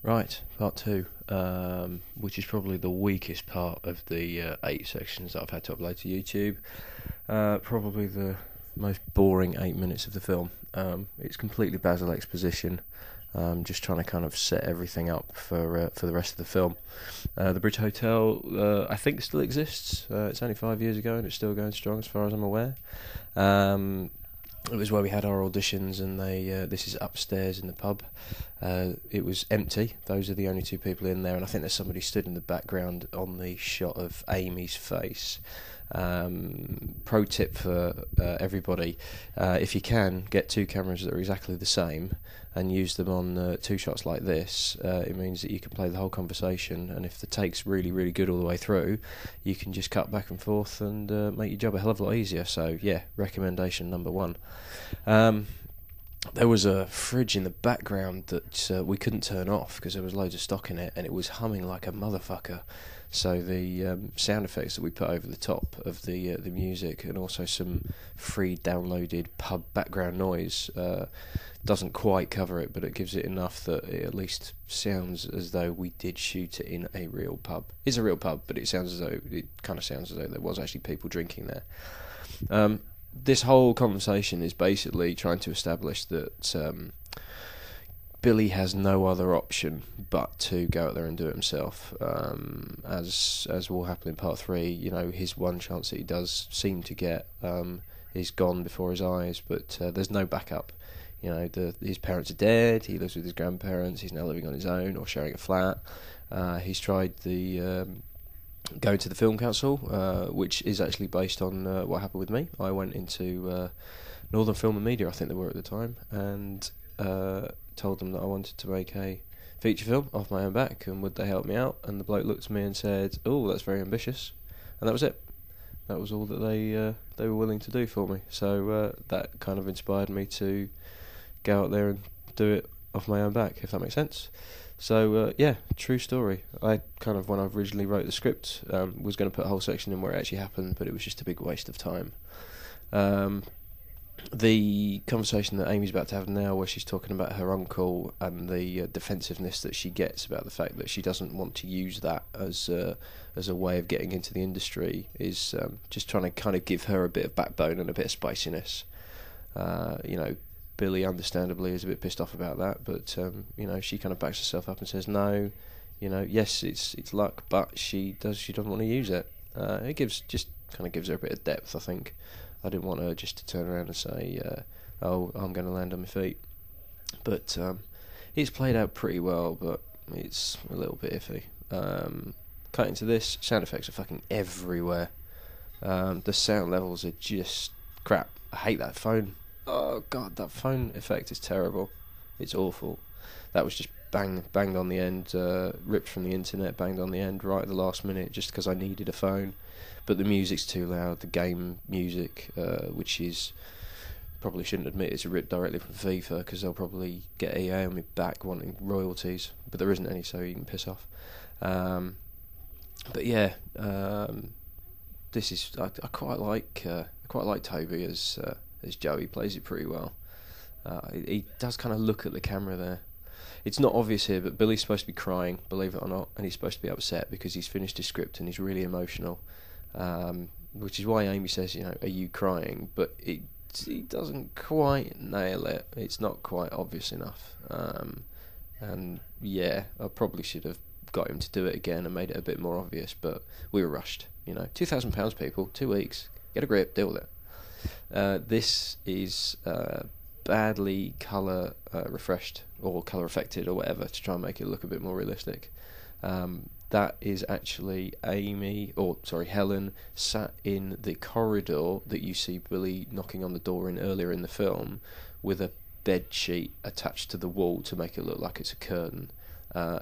Right, part two, which is probably the weakest part of the 8 sections that I've had to upload to YouTube. Probably the most boring 8 minutes of the film. It's completely Basil exposition. Just trying to kind of set everything up for the rest of the film. The Bridge Hotel, I think, still exists. It's only 5 years ago and it's still going strong, as far as I'm aware. It was where we had our auditions, and this is upstairs in the pub. It was empty. Those are the only two people in there, and I think there's somebody stood in the background on the shot of Amy's face. Pro tip for everybody: if you can, get two cameras that are exactly the same and use them on two shots like this. It means that you can play the whole conversation, and if the take's really, really good all the way through, you can just cut back and forth and make your job a hell of a lot easier. So yeah, recommendation number one. There was a fridge in the background that we couldn't turn off because there was loads of stock in it, and it was humming like a motherfucker. So the sound effects that we put over the top of the music, and also some free downloaded pub background noise, doesn't quite cover it, but it gives it enough that it at least sounds as though we did shoot it in a real pub. It's a real pub, but it kind of sounds as though there was actually people drinking there. This whole conversation is basically trying to establish that Billy has no other option but to go out there and do it himself. As will happen in part three, you know, his one chance that he does seem to get is gone before his eyes, but there's no backup. You know, his parents are dead, he lives with his grandparents, he's now living on his own or sharing a flat. He's tried going to the film council, which is actually based on what happened with me. I went into Northern Film and Media, I think they were at the time, and told them that I wanted to make a feature film off my own back, and would they help me out? And the bloke looked at me and said, "Oh, that's very ambitious," and that was it. That was all that they were willing to do for me. So that kind of inspired me to go out there and do it off my own back, if that makes sense. So yeah, true story. I kind of, when I originally wrote the script, was going to put a whole section in where it actually happened, but it was just a big waste of time. The conversation that Amy's about to have now, where she's talking about her uncle and the defensiveness that she gets about the fact that she doesn't want to use that as a way of getting into the industry, is just trying to kind of give her a bit of backbone and a bit of spiciness. You know, Billy understandably is a bit pissed off about that, but you know, she kind of backs herself up and says no. You know, yes, it's luck, but she doesn't want to use it. It kind of gives her a bit of depth, I think. I didn't want her just to turn around and say, "Oh, I'm going to land on my feet." But it's played out pretty well, but it's a little bit iffy. Cutting to this, sound effects are fucking everywhere. The sound levels are just crap. I hate that phone. Oh god, that phone effect is terrible. It's awful. That was just banged on the end, ripped from the internet, banged on the end right at the last minute, just because I needed a phone. But the music's too loud. The game music, which is, probably shouldn't admit it's ripped directly from FIFA, because they'll probably get EA on me back wanting royalties, but there isn't any, so you can piss off. But yeah, this is I quite like Toby as Joe. He plays it pretty well. He does kind of look at the camera there. It's not obvious here, but Billy's supposed to be crying, believe it or not, and he's supposed to be upset because he's finished his script and he's really emotional. Which is why Amy says, you know, "Are you crying?" But he doesn't quite nail it. It's not quite obvious enough. And yeah, I probably should have got him to do it again and made it a bit more obvious, but we were rushed. You know, £2,000, people, 2 weeks, get a grip, deal with it. This is badly colour refreshed or colour affected or whatever to try and make it look a bit more realistic. That is actually Helen sat in the corridor that you see Billy knocking on the door in earlier in the film, with a bed sheet attached to the wall to make it look like it's a curtain,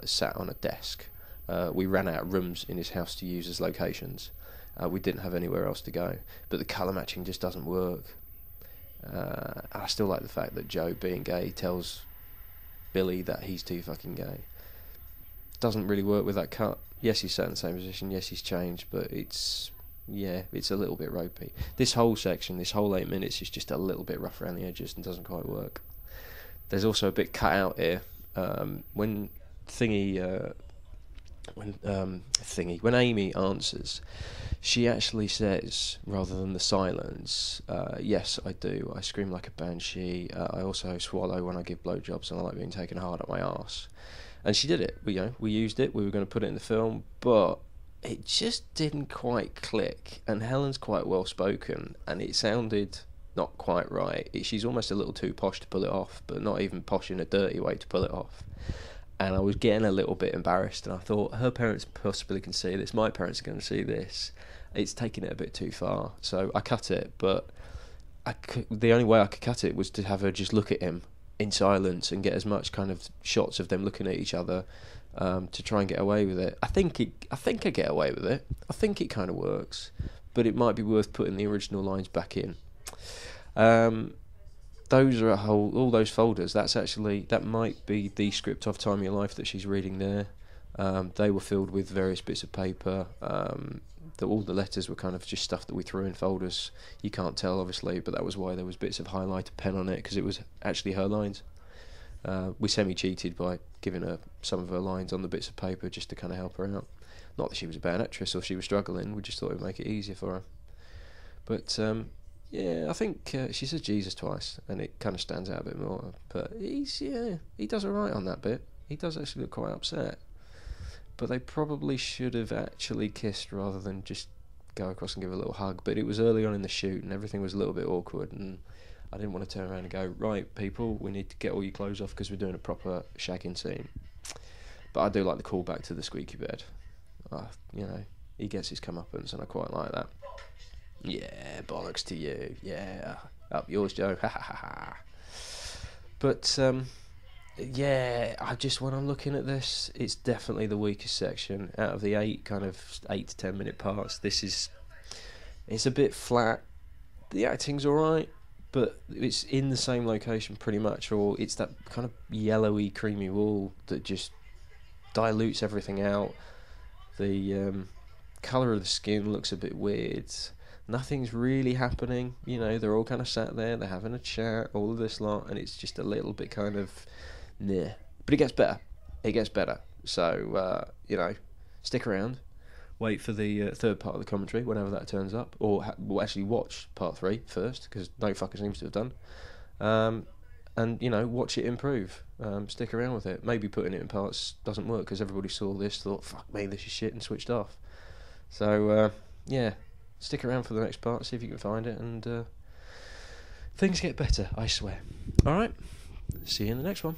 sat on a desk. We ran out of rooms in his house to use as locations. We didn't have anywhere else to go, but the colour matching just doesn't work. I still like the fact that Joe, being gay, tells Billy that he's too fucking gay. Doesn't really work with that cut. Yes, he's sat in the same position, yes, he's changed, but it's a little bit ropey. This whole section, this whole 8 minutes, is just a little bit rough around the edges and doesn't quite work. There's also a bit cut out here. When when Amy answers, she actually says, rather than the silence, yes, I do. I scream like a banshee. I also swallow when I give blowjobs, and I like being taken hard up my arse. And she did it. We used it. We were going to put it in the film, but it just didn't quite click. And Helen's quite well spoken, and it sounded not quite right. She's almost a little too posh to pull it off, but not even posh in a dirty way to pull it off. And I was getting a little bit embarrassed, and I thought, her parents possibly can see this, my parents are going to see this. It's taking it a bit too far. So I cut it, but the only way I could cut it was to have her just look at him in silence and get as much kind of shots of them looking at each other, to try and get away with it. I think I get away with it. I think it kind of works, but it might be worth putting the original lines back in. Those are all those folders. That might be the script of Time of Your Life that she's reading there. They were filled with various bits of paper. All the letters were kind of just stuff that we threw in folders. You can't tell, obviously, but that was why there was bits of highlighter pen on it, because it was actually her lines. We semi-cheated by giving her some of her lines on the bits of paper just to kind of help her out. Not that she was a bad actress or she was struggling, we just thought it would make it easier for her. But yeah, I think she says Jesus twice, and it kind of stands out a bit more. But he does alright on that bit. He does actually look quite upset. But they probably should have actually kissed rather than just go across and give a little hug. But it was early on in the shoot, and everything was a little bit awkward, and I didn't want to turn around and go, right, people, we need to get all your clothes off because we're doing a proper shagging scene. But I do like the callback to the squeaky bed. He gets his comeuppance, and I quite like that. Yeah, bollocks to you. Yeah, up yours, Joe. Ha ha ha ha. But yeah, when I'm looking at this, it's definitely the weakest section out of the 8 to 10 minute parts. It's a bit flat. The acting's alright, but it's in the same location pretty much, or it's that kind of yellowy, creamy wool that just dilutes everything out. The colour of the skin looks a bit weird. Nothing's really happening, they're all kind of sat there, they're having a chat, all of this lot, and it's just a little bit kind of nah. But it gets better. So, stick around, wait for the third part of the commentary, whenever that turns up, or we'll actually watch part 3 first, because no fucker seems to have done. And, watch it improve. Stick around with it. Maybe putting it in parts doesn't work, because everybody saw this, thought, fuck me, this is shit, and switched off. So, yeah. Stick around for the next part, see if you can find it, and things get better, I swear. Alright, see you in the next one.